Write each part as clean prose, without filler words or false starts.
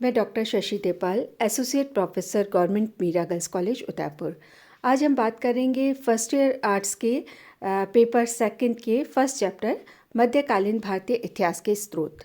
मैं doctor Shashi Depal, associate professor government Meera girls college Udaipur. आज हम बात करेंगे फर्स्ट ईयर आर्ट्स के पेपर सेकंड के फर्स्ट चैप्टर मध्यकालीन भारतीय इतिहास के स्रोत।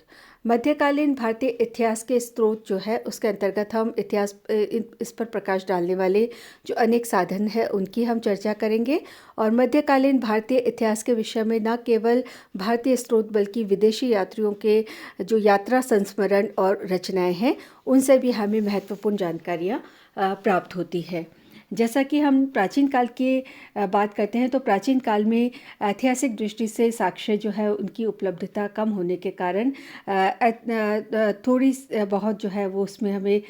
मध्यकालीन भारतीय इतिहास के स्रोत जो है उसके अंतर्गत हम इस पर प्रकाश डालने वाले जो अनेक साधन हैं उनकी हम चर्चा करेंगे। और मध्यकालीन भारतीय इतिहास के विषय में न केवल भारतीय स्रोत बल्कि विदेशी यात्रियों के जो यात्रा संस्मरण और रचनाएं हैं उनसे भी हमें महत्वपूर्ण जानकारियाँ प्राप्त होती है। जैसा कि हम प्राचीन काल की बात करते हैं तो प्राचीन काल में ऐतिहासिक दृष्टि से साक्ष्य जो है उनकी उपलब्धता कम होने के कारण थोड़ी बहुत जो है वो उसमें हमें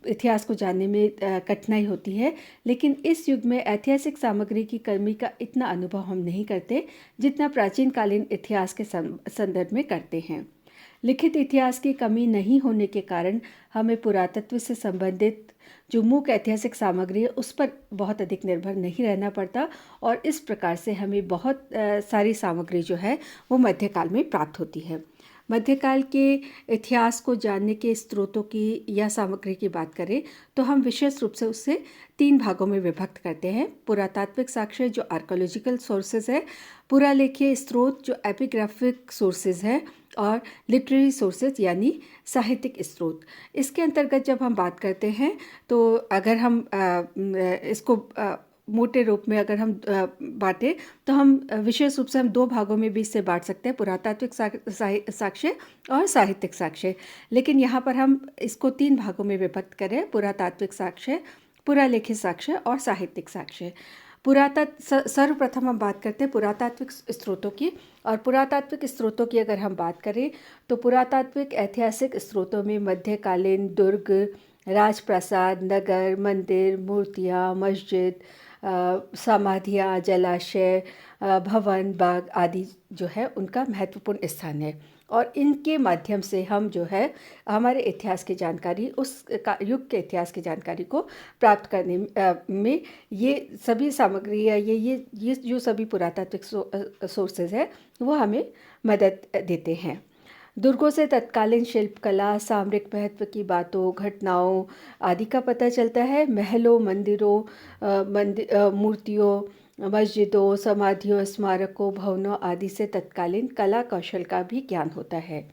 इतिहास को जानने में कठिनाई होती है। लेकिन इस युग में ऐतिहासिक सामग्री की कमी का इतना अनुभव हम नहीं करते जितना प्राचीन कालीन इतिहास के संदर्भ में करते हैं। लिखित इतिहास की कमी नहीं होने के कारण हमें पुरातत्व से संबंधित जो मुख्य ऐतिहासिक सामग्री है उस पर बहुत अधिक निर्भर नहीं रहना पड़ता और इस प्रकार से हमें बहुत सारी सामग्री जो है वो मध्यकाल में प्राप्त होती है। मध्यकाल के इतिहास को जानने के स्रोतों की या सामग्री की बात करें तो हम विशेष रूप से उससे 3 भागों में विभक्त करते हैं। पुरातात्विक साक्ष्य जो आर्कोलॉजिकल सोर्सेज है, पुरालेखीय स्रोत जो एपिग्राफिक सोर्सेज है और लिटरेरी सोर्सेज यानी साहित्यिक स्रोत। इसके अंतर्गत जब हम बात करते हैं तो अगर हम इसको मोटे रूप में अगर हम बांटें तो हम विशेष रूप से हम 2 भागों में भी इसे बांट सकते हैं, पुरातात्विक साक्ष्य और साहित्यिक साक्ष्य। लेकिन यहाँ पर हम इसको 3 भागों में विभक्त करें, पुरातात्विक साक्ष्य, पुरालेखित साक्ष्य और साहित्यिक साक्ष्य। सर्वप्रथम हम बात करते हैं पुरातात्विक स्रोतों की। और पुरातात्विक स्रोतों की अगर हम बात करें तो पुरातात्विक ऐतिहासिक स्रोतों में मध्यकालीन दुर्ग, राजप्रासाद, नगर, मंदिर, मूर्तियाँ, मस्जिद, समाधियाँ, जलाशय, भवन, बाग आदि जो है उनका महत्वपूर्ण स्थान है। और इनके माध्यम से हम जो है हमारे इतिहास की जानकारी, उस युग के इतिहास की जानकारी को प्राप्त करने में ये सभी सामग्री या ये जो सभी पुरातात्विक सोर्सेज है वो हमें मदद देते हैं। दुर्गों से तत्कालीन शिल्पकला, सामरिक महत्व की बातों, घटनाओं आदि का पता चलता है। महलों, मंदिरों, मूर्तियों, मस्जिदों, समाधियों, स्मारकों, भवनों आदि से तत्कालीन कला कौशल का भी ज्ञान होता है।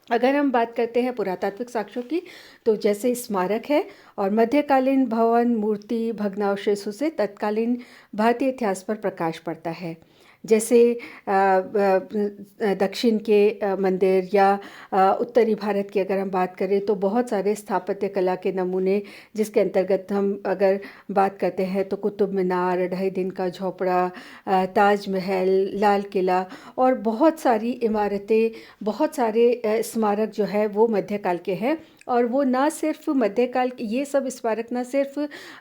अगर हम बात करते हैं पुरातात्विक साक्ष्यों की तो जैसे स्मारक है और मध्यकालीन भवन, मूर्ति, भग्नावशेषों से तत्कालीन भारतीय इतिहास पर प्रकाश पड़ता है। जैसे दक्षिण के मंदिर या उत्तरी भारत की अगर हम बात करें तो बहुत सारे स्थापत्य कला के नमूने, जिसके अंतर्गत हम अगर बात करते हैं तो कुतुब मीनार, 2.5 दिन का झोपड़ा, ताजमहल, लाल किला और बहुत सारी इमारतें, बहुत सारे स्मारक जो है वो मध्यकाल के हैं। और वो ना सिर्फ मध्यकाल, ये सब स्मारक ना सिर्फ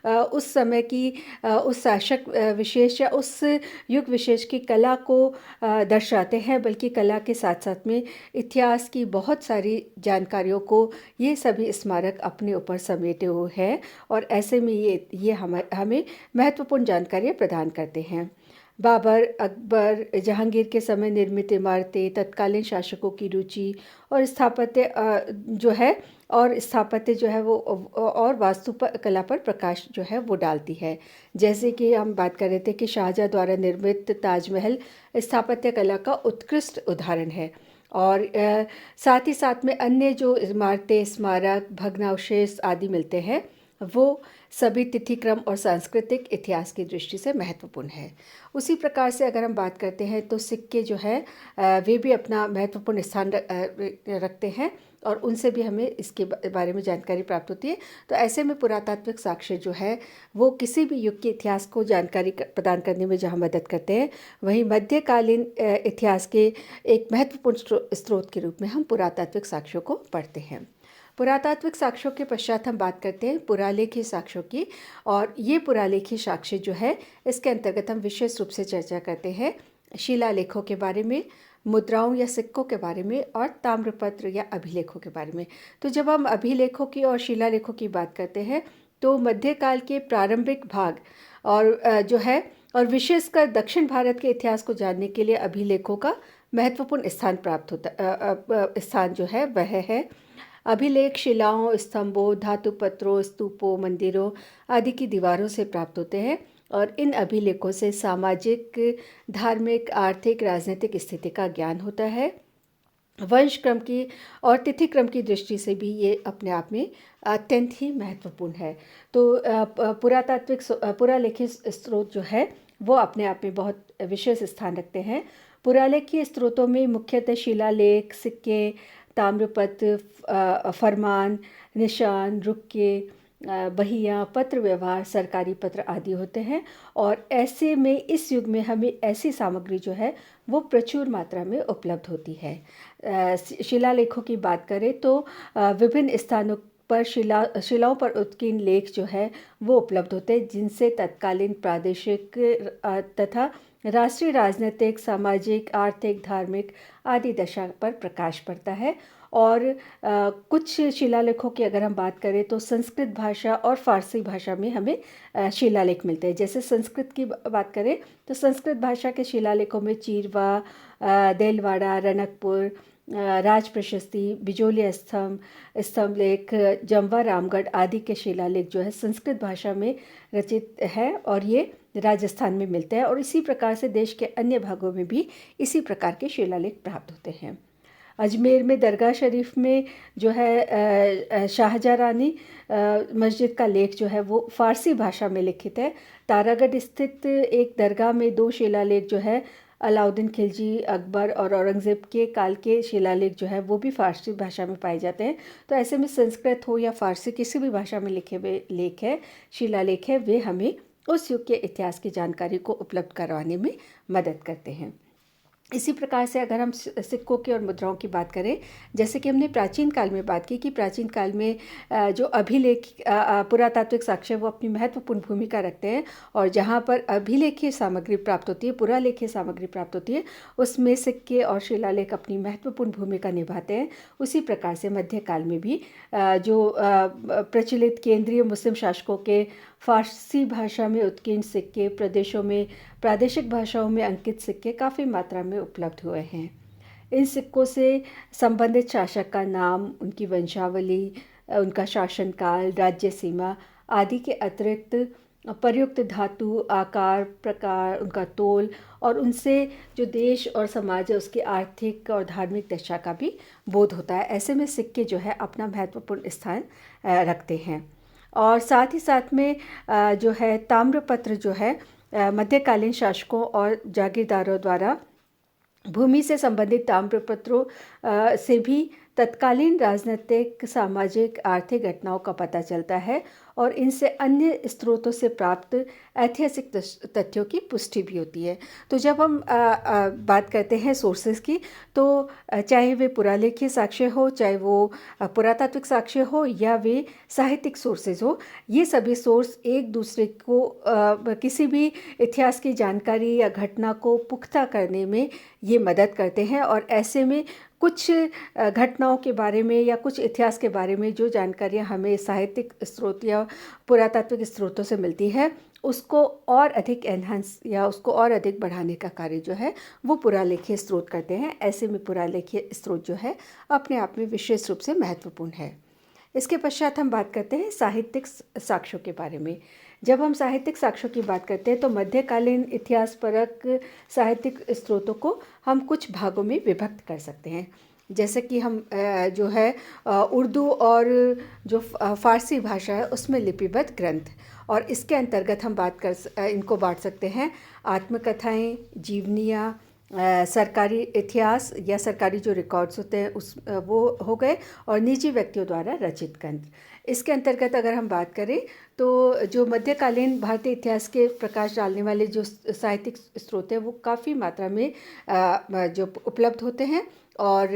उस समय की उस शासक विशेष या उस युग विशेष की कला को दर्शाते हैं, बल्कि कला के साथ साथ में इतिहास की बहुत सारी जानकारियों को ये सभी स्मारक अपने ऊपर समेटे हुए हैं और ऐसे में ये हमें महत्वपूर्ण जानकारियाँ प्रदान करते हैं। बाबर, अकबर, जहांगीर के समय निर्मित इमारतें तत्कालीन शासकों की रुचि और स्थापत्य जो है वो और वास्तु कला पर प्रकाश जो है वो डालती है। जैसे कि हम बात कर रहे थे कि शाहजहाँ द्वारा निर्मित ताजमहल स्थापत्य कला का उत्कृष्ट उदाहरण है। और साथ ही साथ में अन्य जो इमारतें, स्मारक, भग्नावशेष आदि मिलते हैं वो सभी तिथिक्रम और सांस्कृतिक इतिहास की दृष्टि से महत्वपूर्ण है। उसी प्रकार से अगर हम बात करते हैं तो सिक्के जो है वे भी अपना महत्वपूर्ण स्थान रखते हैं और उनसे भी हमें इसके बारे में जानकारी प्राप्त होती है। तो ऐसे में पुरातात्विक साक्ष्य जो है वो किसी भी युग के इतिहास को जानकारी प्रदान करने में जहाँ मदद करते हैं, वहीं मध्यकालीन इतिहास के एक महत्वपूर्ण स्रोत के रूप में हम पुरातात्विक साक्ष्यों को पढ़ते हैं। पुरातात्विक साक्ष्यों के पश्चात हम बात करते हैं पुरालेखीय साक्ष्यों की। और ये पुरालेखीय साक्ष्य जो है इसके अंतर्गत हम विशेष रूप से चर्चा करते हैं शिलालेखों के बारे में, मुद्राओं या सिक्कों के बारे में और ताम्रपत्र या अभिलेखों के बारे में। तो जब हम अभिलेखों की और शिलालेखों की बात करते हैं तो मध्यकाल के प्रारंभिक भाग और जो है और विशेषकर दक्षिण भारत के इतिहास को जानने के लिए अभिलेखों का महत्वपूर्ण स्थान प्राप्त होता स्थान जो है वह है अभिलेख शिलाओं, स्तंभों, धातु पत्रों, स्तूपों, मंदिरों आदि की दीवारों से प्राप्त होते हैं और इन अभिलेखों से सामाजिक, धार्मिक, आर्थिक, राजनीतिक स्थिति का ज्ञान होता है। वंश क्रम की और तिथि क्रम की दृष्टि से भी ये अपने आप में अत्यंत ही महत्वपूर्ण है। तो पुरालेखित स्रोत जो है वो अपने आप में बहुत विशेष स्थान रखते हैं। पुरालेखीय स्रोतों में मुख्यतः शिलालेख, सिक्के, ताम्रपत्र, फरमान, निशान, रुक्के, बहियाँ, पत्र व्यवहार, सरकारी पत्र आदि होते हैं। और ऐसे में इस युग में हमें ऐसी सामग्री जो है वो प्रचुर मात्रा में उपलब्ध होती है। शिलालेखों की बात करें तो विभिन्न स्थानों पर शिलाओं पर उत्कीर्ण लेख जो है वो उपलब्ध होते हैं, जिनसे तत्कालीन प्रादेशिक तथा राष्ट्रीय, राजनीतिक, सामाजिक, आर्थिक, धार्मिक आदि दशा पर प्रकाश पड़ता है। और कुछ शिलालेखों की अगर हम बात करें तो संस्कृत भाषा और फारसी भाषा में हमें शिलालेख मिलते हैं। जैसे संस्कृत की बात करें तो संस्कृत भाषा के शिलालेखों में चीरवा, देलवाड़ा, रनकपुर, राज प्रशस्ति, बिजोली स्तंभ लेख, जमवा, रामगढ़ आदि के शिलालेख जो है संस्कृत भाषा में रचित है और ये राजस्थान में मिलते हैं। और इसी प्रकार से देश के अन्य भागों में भी इसी प्रकार के शिलालेख प्राप्त होते हैं। अजमेर में दरगाह शरीफ में जो है शाहजहाँ रानी मस्जिद का लेख जो है वो फारसी भाषा में लिखित है। तारागढ़ स्थित एक दरगाह में 2 शिलालेख जो है अलाउद्दीन खिलजी, अकबर और औरंगज़ेब के काल के शिलालेख जो है वो भी फारसी भाषा में पाए जाते हैं। तो ऐसे में संस्कृत हो या फारसी किसी भी भाषा में लिखे हुए लेख है, शिलालेख है, वे हमें उस युग के इतिहास की जानकारी को उपलब्ध करवाने में मदद करते हैं। इसी प्रकार से अगर हम सिक्कों की और मुद्राओं की बात करें, जैसे कि हमने प्राचीन काल में बात की कि प्राचीन काल में जो अभिलेख पुरातात्विक साक्ष्य वो अपनी महत्वपूर्ण भूमिका रखते हैं और जहाँ पर अभिलेखीय सामग्री प्राप्त होती है, पुरालेखीय सामग्री प्राप्त होती है, उसमें सिक्के और शिलालेख अपनी महत्वपूर्ण भूमिका निभाते हैं। उसी प्रकार से मध्यकाल में भी जो प्रचलित केंद्रीय मुस्लिम शासकों के फारसी भाषा में उत्कीर्ण सिक्के, प्रदेशों में प्रादेशिक भाषाओं में अंकित सिक्के काफ़ी मात्रा में उपलब्ध हुए हैं। इन सिक्कों से संबंधित शासक का नाम, उनकी वंशावली, उनका शासनकाल, राज्य सीमा आदि के अतिरिक्त प्रयुक्त धातु, आकार, प्रकार, उनका तोल और उनसे जो देश और समाज है उसकी आर्थिक और धार्मिक दशा का भी बोध होता है। ऐसे में सिक्के जो है अपना महत्वपूर्ण स्थान रखते हैं। और साथ ही साथ में जो है ताम्रपत्र जो है मध्यकालीन शासकों और जागीरदारों द्वारा भूमि से संबंधित ताम्रपत्रों से भी तत्कालीन राजनीतिक, सामाजिक, आर्थिक घटनाओं का पता चलता है और इनसे अन्य स्रोतों से प्राप्त ऐतिहासिक तथ्यों की पुष्टि भी होती है। तो जब हम बात करते हैं सोर्सेज की, तो चाहे वे पुरालेखीय साक्ष्य हो, चाहे वो पुरातात्विक साक्ष्य हो या वे साहित्यिक सोर्सेज हो, ये सभी सोर्स एक दूसरे को किसी भी इतिहास की जानकारी या घटना को पुख्ता करने में ये मदद करते हैं। और ऐसे में कुछ घटनाओं के बारे में या कुछ इतिहास के बारे में जो जानकारियाँ हमें साहित्यिक स्रोत या पुरातात्विक स्रोतों से मिलती है, उसको और अधिक एनहांस या उसको और अधिक बढ़ाने का कार्य जो है वो पुरालेखीय स्रोत करते हैं। ऐसे में पुरालेखीय स्रोत जो है अपने आप में विशेष रूप से महत्वपूर्ण है। इसके पश्चात हम बात करते हैं साहित्यिक साक्ष्यों के बारे में। जब हम साहित्यिक साक्ष्यों की बात करते हैं तो मध्यकालीन इतिहास परक साहित्यिक स्रोतों को हम कुछ भागों में विभक्त कर सकते हैं। जैसे कि हम जो है उर्दू और जो फारसी भाषा है उसमें लिपिबद्ध ग्रंथ, और इसके अंतर्गत हम इनको बांट सकते हैं आत्मकथाएं, जीवनियाँ, सरकारी इतिहास या सरकारी जो रिकॉर्ड्स होते हैं वो हो गए, और निजी व्यक्तियों द्वारा रचित ग्रंथ। इसके अंतर्गत अगर हम बात करें तो जो मध्यकालीन भारतीय इतिहास के प्रकाश डालने वाले जो साहित्यिक स्रोत हैं वो काफ़ी मात्रा में जो उपलब्ध होते हैं। और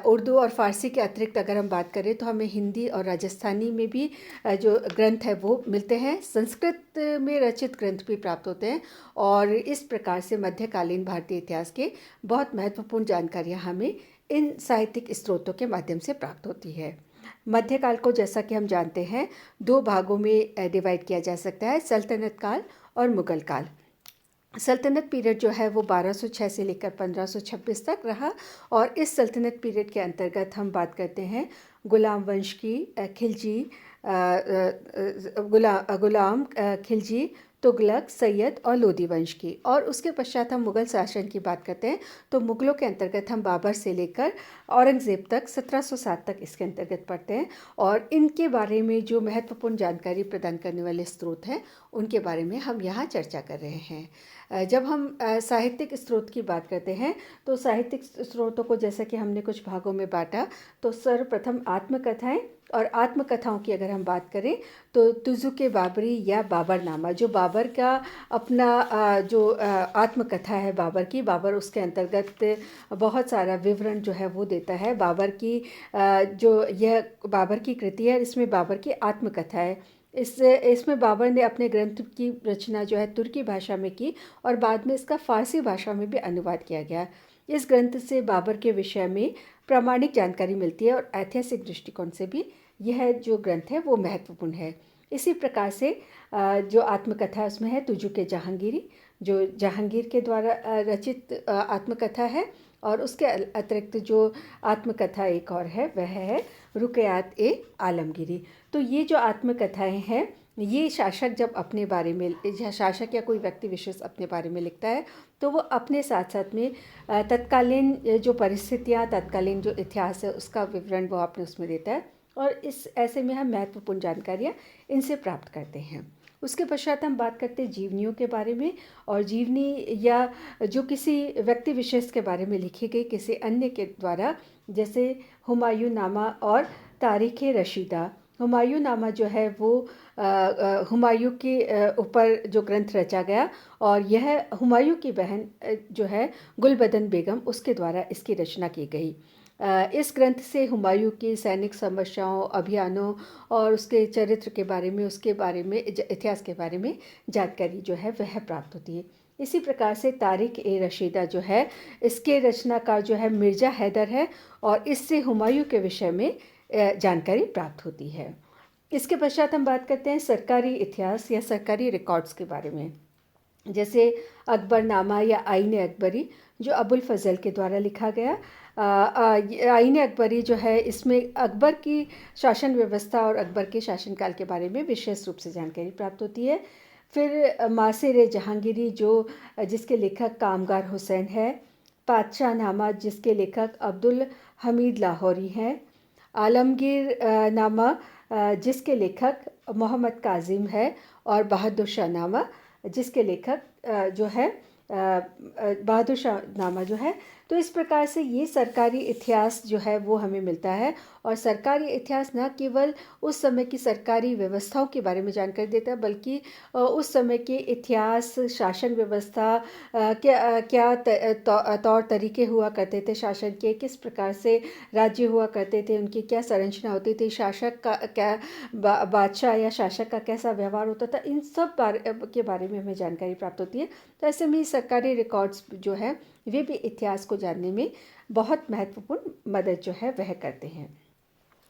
उर्दू और फ़ारसी के अतिरिक्त अगर हम बात करें तो हमें हिंदी और राजस्थानी में भी जो ग्रंथ है वो मिलते हैं। संस्कृत में रचित ग्रंथ भी प्राप्त होते हैं और इस प्रकार से मध्यकालीन भारतीय इतिहास के बहुत महत्वपूर्ण जानकारियाँ हमें इन साहित्यिक स्रोतों के माध्यम से प्राप्त होती है। मध्यकाल को जैसा कि हम जानते हैं 2 भागों में डिवाइड किया जा सकता है, सल्तनत काल और मुगल काल। सल्तनत पीरियड जो है वो 1206 से लेकर 1526 तक रहा। और इस सल्तनत पीरियड के अंतर्गत हम बात करते हैं गुलाम वंश की, खिलजी, गुलाम, खिलजी, तुगलक, सैयद और लोदी वंश की। और उसके पश्चात हम मुग़ल शासन की बात करते हैं तो मुग़लों के अंतर्गत हम बाबर से लेकर औरंगज़ेब तक 1707 तक इसके अंतर्गत पढ़ते हैं। और इनके बारे में जो महत्वपूर्ण जानकारी प्रदान करने वाले स्रोत हैं उनके बारे में हम यहाँ चर्चा कर रहे हैं। जब हम साहित्यिक स्रोत की बात करते हैं तो साहित्यिक स्रोतों को जैसा कि हमने कुछ भागों में बांटा, तो सर्वप्रथम आत्मकथाएं। और आत्मकथाओं की अगर हम बात करें तो तुज़ुक बाबरी या बाबरनामा, जो बाबर का अपना जो आत्मकथा है बाबर की, बाबर उसके अंतर्गत बहुत सारा विवरण जो है वो देता है। बाबर की जो यह बाबर की कृति है, इसमें बाबर की आत्मकथा है। इसमें बाबर ने अपने ग्रंथ की रचना जो है तुर्की भाषा में की और बाद में इसका फ़ारसी भाषा में भी अनुवाद किया गया। इस ग्रंथ से बाबर के विषय में प्रामाणिक जानकारी मिलती है और ऐतिहासिक दृष्टिकोण से भी यह जो ग्रंथ है वो महत्वपूर्ण है। इसी प्रकार से जो आत्मकथा उसमें है तुजुक जहांगीरी, जो जहांगीर के द्वारा रचित आत्मकथा है। और उसके अतिरिक्त जो आत्मकथा एक और है वह है रुकयात ए आलमगीरी। तो ये जो आत्मकथाएं हैं, ये शासक जब अपने बारे में, शासक या कोई व्यक्ति विशेष अपने बारे में लिखता है तो वो अपने साथ साथ में तत्कालीन जो परिस्थितियाँ, तत्कालीन जो इतिहास है उसका विवरण वो अपने उसमें देता है। और इस ऐसे में हम महत्वपूर्ण जानकारियाँ इनसे प्राप्त करते हैं। उसके पश्चात हम बात करते हैं जीवनियों के बारे में। और जीवनी या जो किसी व्यक्ति विशेष के बारे में लिखी गई किसी अन्य के द्वारा, जैसे हुमायूं नामा और तारीख़ रशीदा। हुमायूं नामा जो है वो हुमायूं के ऊपर जो ग्रंथ रचा गया और यह हुमायूं की बहन जो है गुलबदन बेगम उसके द्वारा इसकी रचना की गई। इस ग्रंथ से हुमायूं की सैनिक समस्याओं, अभियानों और उसके चरित्र के बारे में, उसके बारे में, इतिहास के बारे में जानकारी जो है वह प्राप्त होती है। इसी प्रकार से तारीख़ ए रशीदा जो है, इसके रचनाकार जो है मिर्ज़ा हैदर है और इससे हुमायूं के विषय में जानकारी प्राप्त होती है। इसके पश्चात हम बात करते हैं सरकारी इतिहास या सरकारी रिकॉर्ड्स के बारे में, जैसे अकबरनामा या आईन अकबरी जो अबुल फजल के द्वारा लिखा गया। आईन अकबरी जो है, इसमें अकबर की शासन व्यवस्था और अकबर के शासनकाल के बारे में विशेष रूप से जानकारी प्राप्त होती है। फिर मासिर जहांगीरी जो जिसके लेखक कामगार हुसैन है। पातशाह नामा जिसके लेखक अब्दुल हमीद लाहौरी हैं। आलमगीर नामा जिसके लेखक मोहम्मद काजिम है। और बहादुर शाह नामा जिसके लेखक जो है बहादुर शाह नामा जो है। तो इस प्रकार से ये सरकारी इतिहास जो है वो हमें मिलता है। और सरकारी इतिहास न केवल उस समय की सरकारी व्यवस्थाओं के बारे में जानकारी देता है, बल्कि उस समय के इतिहास, शासन व्यवस्था, क्या तौर तरीके हुआ करते थे शासन के, किस प्रकार से राज्य हुआ करते थे, उनकी क्या संरचना होती थी, शासक का क्या, बादशाह या शासक का कैसा व्यवहार होता था, इन सब के बारे में हमें जानकारी प्राप्त होती है। तो ऐसे में सरकारी रिकॉर्ड्स जो है वे भी इतिहास को जानने में बहुत महत्वपूर्ण मदद जो है वह करते हैं।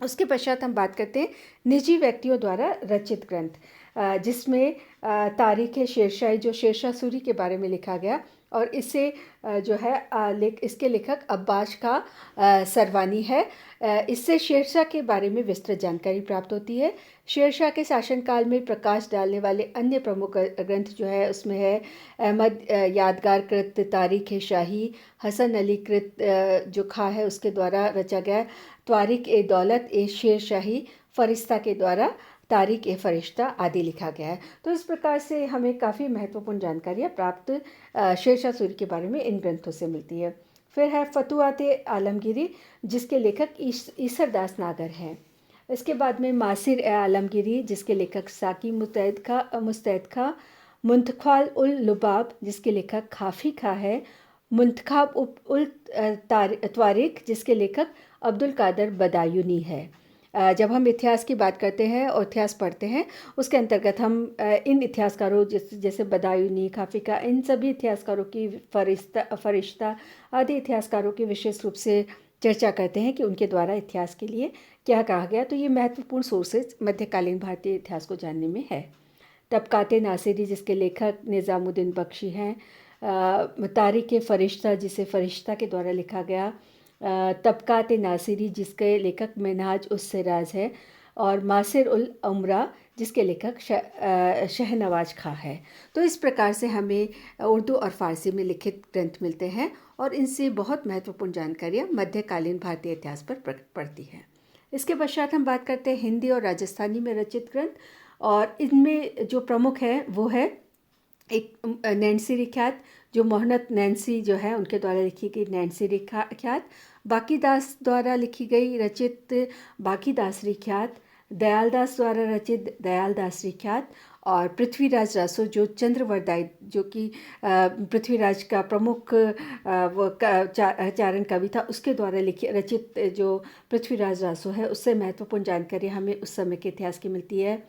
उसके पश्चात हम बात करते हैं निजी व्यक्तियों द्वारा रचित ग्रंथ, जिसमें तारीख़ शेरशाही जो शेरशाह सूरी के बारे में लिखा गया। और इसे जो है इसके लेखक अब्बास का सरवानी है। इससे शेरशाह के बारे में विस्तृत जानकारी प्राप्त होती है। शेरशाह के शासनकाल में प्रकाश डालने वाले अन्य प्रमुख ग्रंथ जो है उसमें है अहमद यादगार कृत तारीख़ शाही, हसन अली कृत जो खां है उसके द्वारा रचा गया तारीख़ ए दौलत ए शेर शाही, फरिश्ता के द्वारा तारीख़ ए फरिश्ता आदि लिखा गया है। तो इस प्रकार से हमें काफ़ी महत्वपूर्ण जानकारियाँ प्राप्त शेरशाह सूरी के बारे में इन ग्रंथों से मिलती है। फिर है फतुहात आलमगीरी जिसके लेखक ईसरदास नागर हैं। इसके बाद में मासिर ए आलमगीरी जिसके लेखक साकी मुस्तैद खां, मुंतखाब उल लुबाब जिसके लेखक खाफी खां है, मुंतखाब उल त्वारिख जिसके लेखक अब्दुल कादर बदायूनी है। जब हम इतिहास की बात करते हैं और इतिहास पढ़ते हैं उसके अंतर्गत हम इन इतिहासकारों जैसे बदायूनी, खाफी खां, इन सभी इतिहासकारों की, फरिश्ता आदि इतिहासकारों की विशेष रूप से चर्चा करते हैं कि उनके द्वारा इतिहास के लिए क्या कहा गया। तो ये महत्वपूर्ण सोर्सेज मध्यकालीन भारतीय इतिहास को जानने में है। तबकाते नासिरी जिसके लेखक निज़ामुद्दीन बख्शी हैं, तारीख़ फ़रिश्ता जिसे फ़रिश्ता के द्वारा लिखा गया, तबकाते नासिरी जिसके लेखक मिनहाज उस सिराज है, और मासिर उल उमरा जिसके लेखक शहनवाज खां है। तो इस प्रकार से हमें उर्दू और फ़ारसी में लिखित ग्रंथ मिलते हैं और इनसे बहुत महत्वपूर्ण जानकारियाँ मध्यकालीन भारतीय इतिहास पर पड़ती हैं। इसके पश्चात हम बात करते हैं हिंदी और राजस्थानी में रचित ग्रंथ, और इनमें जो प्रमुख है वो है एक नैन्सी रिख्यात, जो मोहनत नैन्सी जो है उनके द्वारा लिखी गई नैन्सी रिख्यात, बाकीदास द्वारा लिखी गई रचित बाकीदास रिख्यात, दयालदास द्वारा रचित दयालदास रिख्यात, और पृथ्वीराज रासो जो चंद्रवरदाई जो कि पृथ्वीराज का प्रमुख वो चारण कवि था, उसके द्वारा रचित जो पृथ्वीराज रासो है उससे महत्वपूर्ण जानकारी हमें उस समय के इतिहास की मिलती है।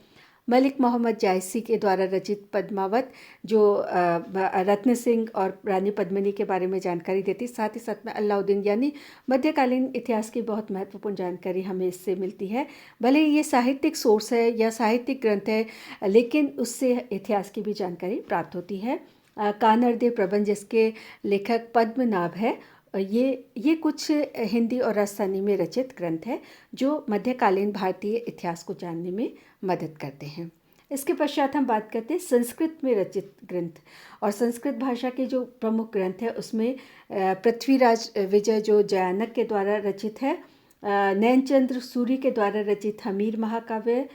मलिक मोहम्मद जायसी के द्वारा रचित पद्मावत जो रत्न सिंह और रानी पद्मिनी के बारे में जानकारी देती, साथ ही साथ में अलाउद्दीन यानी मध्यकालीन इतिहास की बहुत महत्वपूर्ण जानकारी हमें इससे मिलती है। भले ये साहित्यिक सोर्स है या साहित्यिक ग्रंथ है, लेकिन उससे इतिहास की भी जानकारी प्राप्त होती है। कानड़देव प्रबंध जिसके लेखक पद्मनाभ है, ये कुछ हिंदी और राजस्थानी में रचित ग्रंथ है जो मध्यकालीन भारतीय इतिहास को जानने में मदद करते हैं। इसके पश्चात हम बात करते हैं संस्कृत में रचित ग्रंथ, और संस्कृत भाषा के जो प्रमुख ग्रंथ है उसमें पृथ्वीराज विजय जो जयानक के द्वारा रचित है, नैनचंद्र सूरी के द्वारा रचित हमीर महाकाव्य,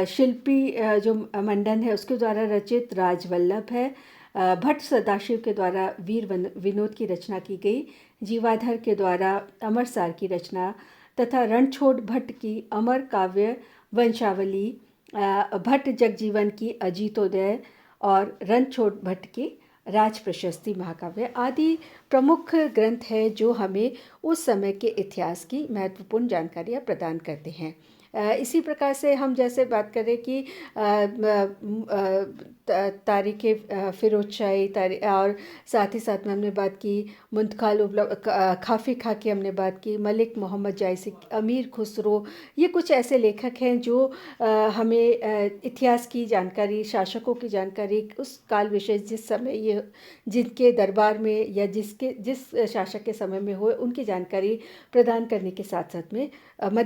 शिल्पी जो मंडन है उसके द्वारा रचित राजवल्लभ है, भट्ट सदाशिव के द्वारा वीर विनोद की रचना की गई, जीवाधर के द्वारा अमरसार की रचना, तथा रणछोड़ भट्ट की अमर काव्य वंशावली, भट्ट जगजीवन की अजीतोदय, और रणछोड़ भट्ट की राज प्रशस्ति महाकाव्य आदि प्रमुख ग्रंथ है जो हमें उस समय के इतिहास की महत्वपूर्ण जानकारियाँ प्रदान करते हैं। इसी प्रकार से हम जैसे बात करें कि तारीख़ फ़िरोज़ शाही और साथ ही साथ में हमने बात की मुंतखाल खाफ़ी खां की हमने बात की, मलिक मोहम्मद जायसी, अमीर खुसरो, ये कुछ ऐसे लेखक हैं जो हमें इतिहास की जानकारी, शासकों की जानकारी, उस काल विशेष जिस समय ये जिनके दरबार में या जिस शासक के समय में हुए उनकी जानकारी प्रदान करने के साथ साथ में